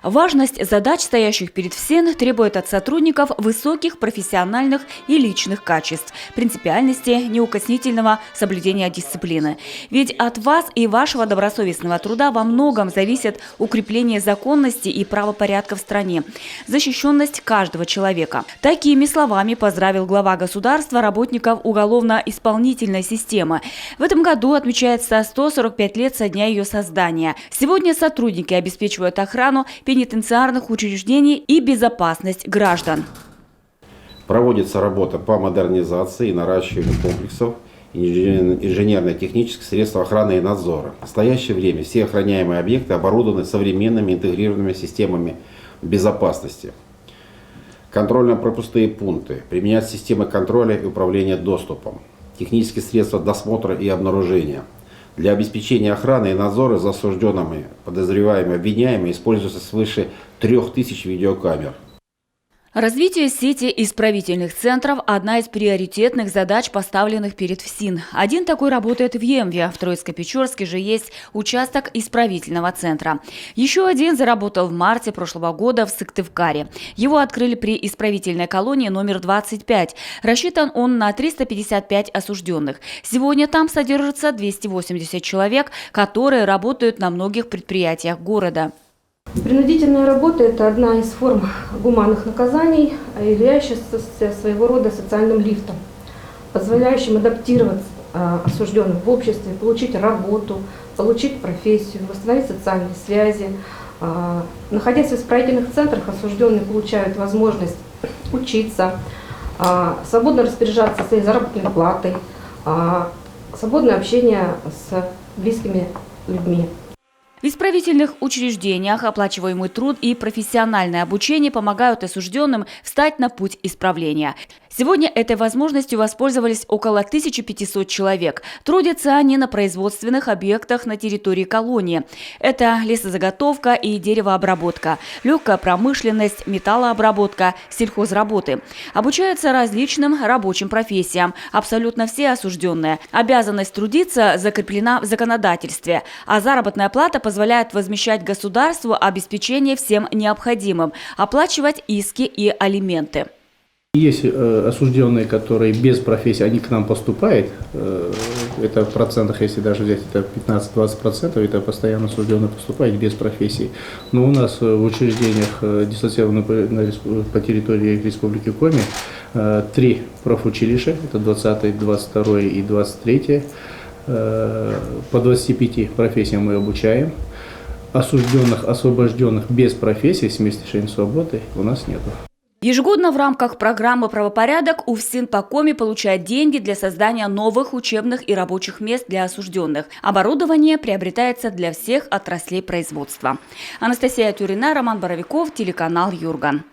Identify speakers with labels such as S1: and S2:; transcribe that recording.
S1: Важность задач, стоящих перед ФСИН, требует от сотрудников высоких профессиональных и личных качеств, принципиальности, неукоснительного соблюдения дисциплины. Ведь от вас и вашего добросовестного труда во многом зависит укрепление законности и правопорядка в стране, защищенность каждого человека. Такими словами поздравил глава государства работников уголовно-исполнительной системы. В этом году отмечается 145 лет со дня ее создания. Сегодня сотрудники обеспечивают охрану пенитенциарных учреждений и безопасность граждан.
S2: Проводится работа по модернизации и наращиванию комплексов инженерно-технических средств охраны и надзора. В настоящее время все охраняемые объекты оборудованы современными интегрированными системами безопасности. Контрольно-пропускные пункты, применять системы контроля и управления доступом, технические средства досмотра и обнаружения. Для обеспечения охраны и надзора за осужденными, подозреваемыми, обвиняемыми используется свыше 3000 видеокамер.
S1: Развитие сети исправительных центров – одна из приоритетных задач, поставленных перед ФСИН. Один такой работает в Емве, в Троицко-Печорске же есть участок исправительного центра. Еще один заработал в марте прошлого года в Сыктывкаре. Его открыли при исправительной колонии номер 25. Рассчитан он на 355 осужденных. Сегодня там содержится 280 человек, которые работают на многих предприятиях города.
S3: Принудительная работа – это одна из форм гуманных наказаний, являющаяся своего рода социальным лифтом, позволяющим адаптироваться осужденным в обществе, получить работу, получить профессию, восстановить социальные связи. Находясь в исправительных центрах, осужденные получают возможность учиться, свободно распоряжаться своей заработной платой, свободное общение с близкими людьми.
S1: В исправительных учреждениях оплачиваемый труд и профессиональное обучение помогают осужденным встать на путь исправления. Сегодня этой возможностью воспользовались около 1500 человек. Трудятся они на производственных объектах на территории колонии. Это лесозаготовка и деревообработка, легкая промышленность, металлообработка, сельхозработы. Обучаются различным рабочим профессиям. Абсолютно все осужденные. Обязанность трудиться закреплена в законодательстве, а заработная плата позволяет возмещать государству обеспечение всем необходимым, оплачивать иски и алименты.
S4: Есть осужденные, которые без профессии, они к нам поступают, это в процентах, если даже взять, это 15-20%, это постоянно осужденные поступают без профессии. Но у нас в учреждениях, дислоцированных по территории Республики Коми, 3 профучилища, это 20, 22 и 23, по 25 профессиям мы обучаем. Осужденных, освобожденных без профессии с мест лишения свободы у нас нету.
S1: Ежегодно в рамках программы «Правопорядок» УФСИН по Коми получает деньги для создания новых учебных и рабочих мест для осужденных. Оборудование приобретается для всех отраслей производства. Анастасия Тюрина, Роман Боровиков, телеканал Юрган.